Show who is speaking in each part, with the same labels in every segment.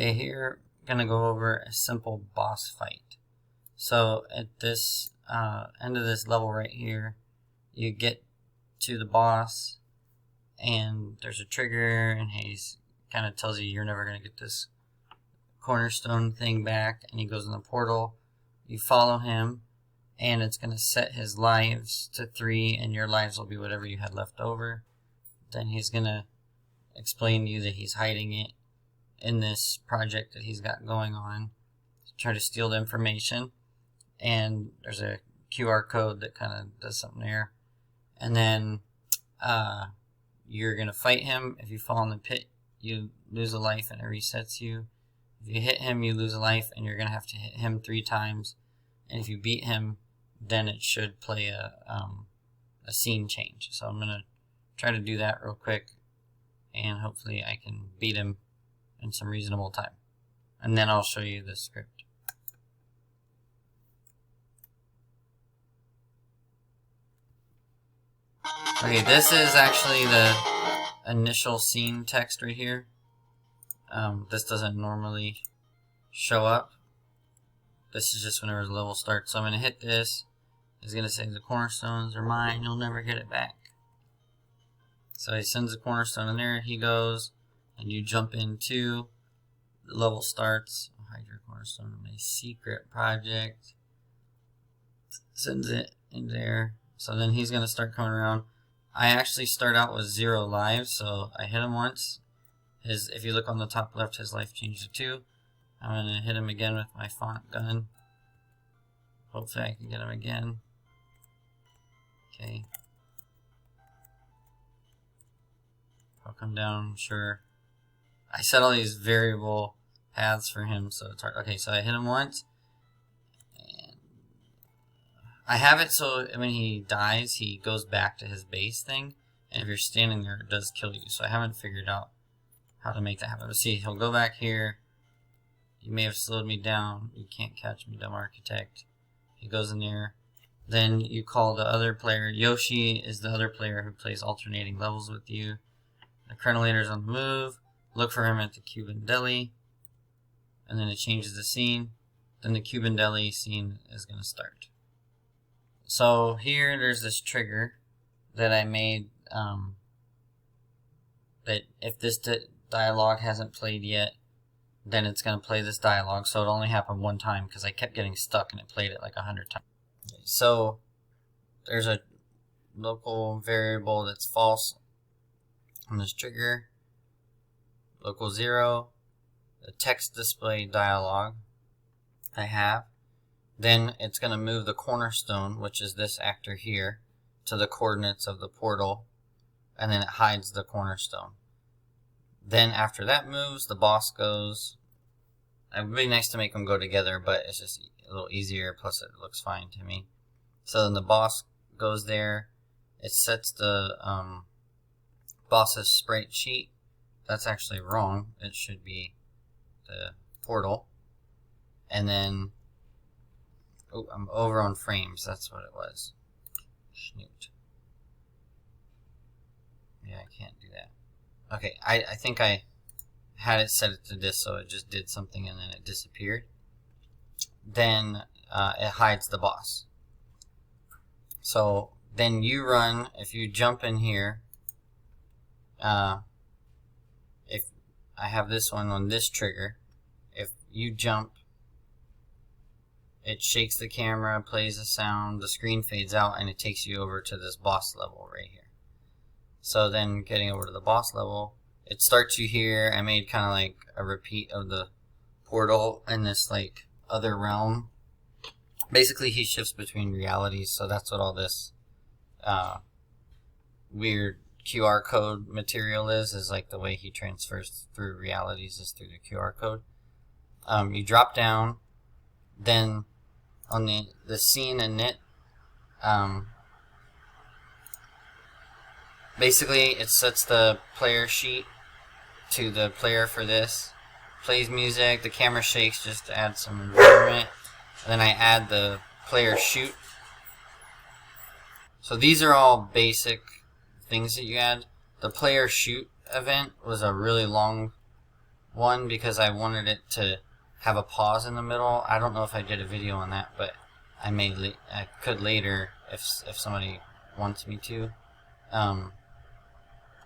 Speaker 1: Okay, here I'm gonna go over a simple boss fight. So at this end of this level right here, you get to the boss, and there's a trigger, and he's kind of tells you you're never gonna get this cornerstone thing back, and he goes in the portal. You follow him, and it's gonna set his lives to 3, and your lives will be whatever you had left over. Then he's gonna explain to you that he's hiding it in this project that he's got going on to try to steal the information, and there's a QR code that kind of does something there, and then you're gonna fight him. If you fall in the pit, you lose a life and it resets you. If you hit him, you lose a life, and you're gonna have to hit him 3 times, and if you beat him, then it should play a scene change. So I'm gonna try to do that real quick, and hopefully I can beat him in some reasonable time, and then I'll show you the script. Okay, this is actually the initial scene text right here. This doesn't normally show up. This is just whenever the level starts. So I'm going to hit this. It's going to say the cornerstones are mine. You'll never get it back. So he sends the cornerstone in there. He goes, and you jump into the level starts. I'll hide your cornerstone in my secret project. Sends it in there. So then he's going to start coming around. I actually start out with 0 lives, so I hit him once. If you look on the top left, his life changed to 2. I'm going to hit him again with my font gun. Hopefully I can get him again. Okay. I'll come down, sure. I set all these variable paths for him, so it's hard. Okay, so I hit him once. And I have it so when he dies, he goes back to his base thing. And if you're standing there, it does kill you. So I haven't figured out how to make that happen. But see, he'll go back here. You may have slowed me down. You can't catch me, dumb architect. He goes in there. Then you call the other player. Yoshi is the other player who plays alternating levels with you. The Crenellator's on the move. Look for him at the Cuban Deli. And then it changes the scene. Then the Cuban Deli scene is going to start. So here there's this trigger that I made that if this dialogue hasn't played yet, then it's going to play this dialogue. So it only happened 1 time because I kept getting stuck and it played it like 100 times. Okay, so there's a local variable that's false on this trigger. Local 0. The text display dialog I have. Then it's going to move the cornerstone, which is this actor here, to the coordinates of the portal, and then it hides the cornerstone. Then after that moves, the boss goes. It would be nice to make them go together, but it's just a little easier, plus it looks fine to me. So then the boss goes there. It sets the boss's sprite sheet. That's actually wrong. It should be the portal. And then, oh, I'm over on frames. That's what it was. Schnoot. Yeah, I can't do that. Okay, I think I had it set it to this, so it just did something and then it disappeared. Then it hides the boss. So then you run, if you jump in here, if I have this one on this trigger, if you jump, it shakes the camera, plays a sound, the screen fades out, and it takes you over to this boss level right here. So then getting over to the boss level, it starts you here. I made kind of like a repeat of the portal in this like other realm. Basically he shifts between realities, so that's what all this weird QR code material is like the way he transfers through realities is through the QR code. You drop down, then on the scene init, basically it sets the player sheet to the player for this, plays music, the camera shakes just to add some environment, and then I add the player shoot. So these are all basic things that you add. The player shoot event was a really long One, because I wanted it to have a pause in the middle. I don't know if I did a video on that, but I could later if somebody wants me to.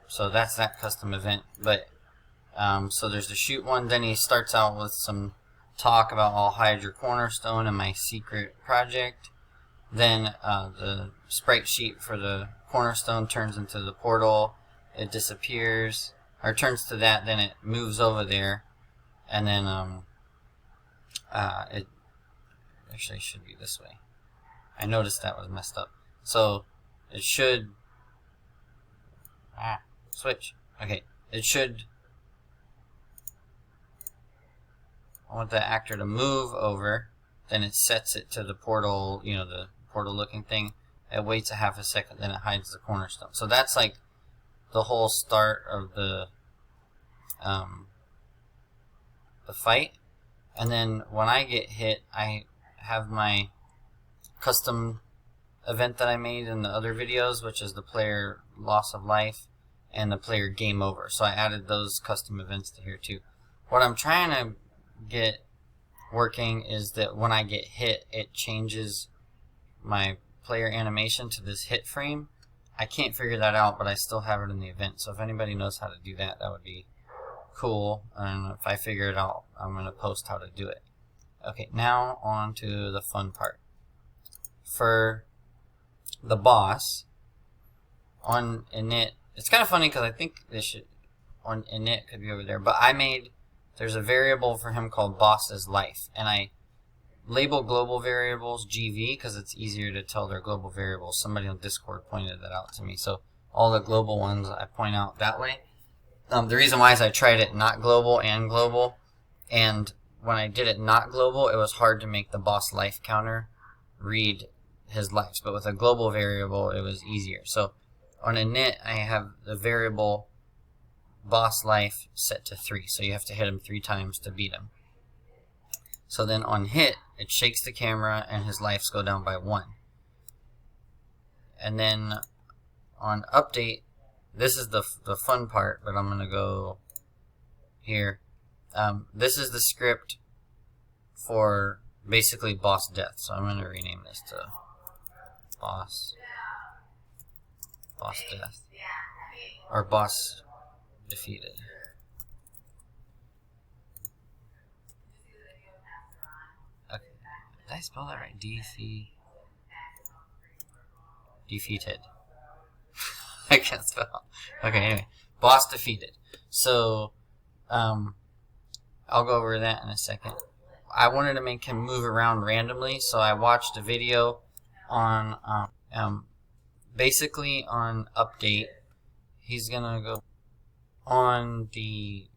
Speaker 1: So that's that custom event. But so there's the shoot one. Then he starts out with some talk about I'll hide your cornerstone and my secret project. Then the sprite sheet for the cornerstone turns into the portal. It disappears, or turns to that. Then it moves over there, and then it actually should be this way. I noticed that was messed up. So it should switch. Okay, it should. I want the actor to move over. Then it sets it to the portal. You know, the portal looking thing. It waits a half a second. Then it hides the cornerstone. So that's like the whole start of the fight. And then when I get hit, I have my custom event that I made in the other videos, which is the player loss of life and the player game over. So I added those custom events to here too. What I'm trying to get working is that when I get hit, it changes my player animation to this hit frame. I can't figure that out, but I still have it in the event. So if anybody knows how to do that, that would be cool. And if I figure it out, I'm going to post how to do it. Okay, now on to the fun part. For the boss, on init, it's kind of funny because I think this should, on init could be over there, but there's a variable for him called boss's life, and I label global variables GV because it's easier to tell they're global variables. Somebody on Discord pointed that out to me, so all the global ones I point out that way. The reason why is I tried it not global and global, and when I did it not global, it was hard to make the boss life counter read his lives, but with a global variable, it was easier. So on init, I have the variable boss life set to 3, so you have to hit him 3 times to beat him. So then on hit, it shakes the camera and his lives go down by 1. And then on update, this is the fun part, but I'm going to go here. This is the script for basically boss death. So I'm going to rename this to boss death, or boss defeated. Okay. Did I spell that right? Defeated. I can't spell. Okay, anyway. Boss defeated. So, I'll go over that in a second. I wanted to make him move around randomly, so I watched a video on, basically on update. He's gonna go on the,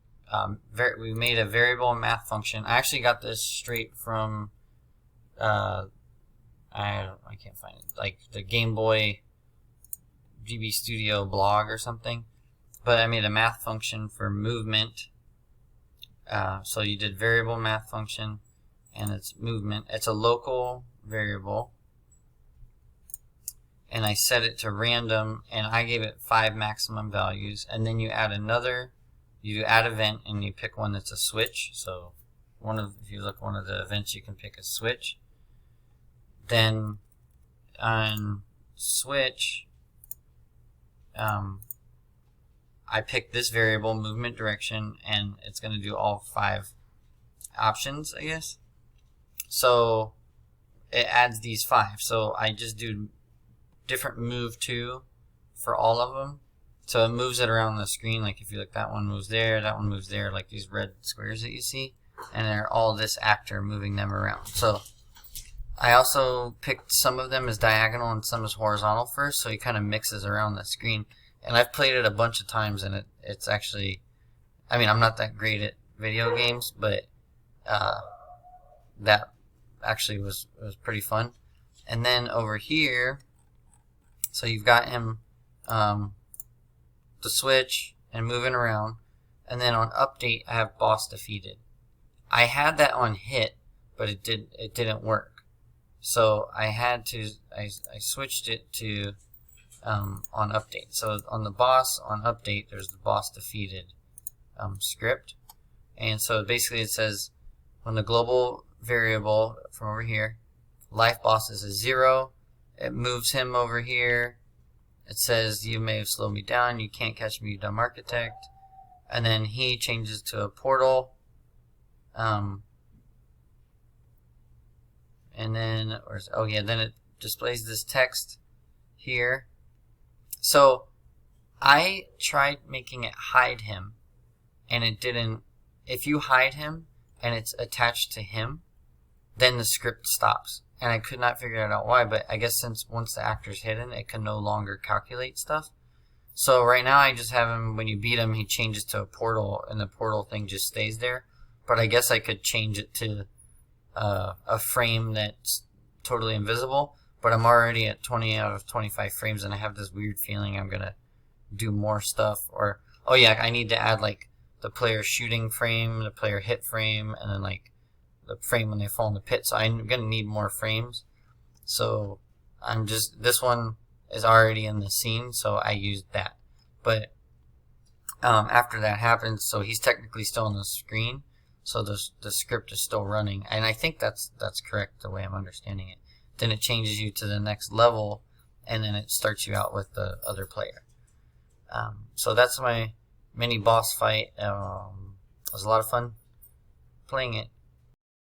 Speaker 1: we made a variable math function. I actually got this straight from, I can't find it, like the Game Boy GB Studio blog or something. But I made a math function for movement. So you did variable math function, and it's movement. It's a local variable. And I set it to random, and I gave it 5 maximum values. And then you add you add event, and you pick one that's a switch. So if you look one of the events, you can pick a switch. Then on switch, I picked this variable, movement direction, and it's going to do all 5 options, I guess. So it adds these 5. So I just do different move to for all of them. So it moves it around the screen. Like if you look, that one moves there, that one moves there, like these red squares that you see. And they're all this actor moving them around. So I also picked some of them as diagonal and some as horizontal first, so he kind of mixes around the screen. And I've played it a bunch of times, and it's actually, I mean, I'm not that great at video games, but that actually was pretty fun. And then over here, so you've got him the switch and moving around, and then on update I have boss defeated. I had that on hit, but it didn't work. So I switched it to on update. So on the boss on update, there's the boss defeated script, And so basically it says when the global variable from over here, life boss is a 0, it moves him over here. It says you may have slowed me down, you can't catch me, you dumb architect. And then he changes to a portal. And then, then it displays this text here. So I tried making it hide him, and it didn't. If you hide him and it's attached to him, then the script stops. And I could not figure out why, but I guess since once the actor's hidden, it can no longer calculate stuff. So right now I just have him, when you beat him, he changes to a portal, and the portal thing just stays there. But I guess I could change it to a frame that's totally invisible. But I'm already at 20 out of 25 frames, and I have this weird feeling I'm going to do more stuff. Or, oh yeah, I need to add like the player shooting frame, the player hit frame, and then like the frame when they fall in the pit. So I'm going to need more frames. So this one is already in the scene, so I used that. But after that happens, so he's technically still on the screen, so the script is still running, and I think that's correct the way I'm understanding it. Then it changes you to the next level, and then it starts you out with the other player. So that's my mini boss fight. It was a lot of fun playing it.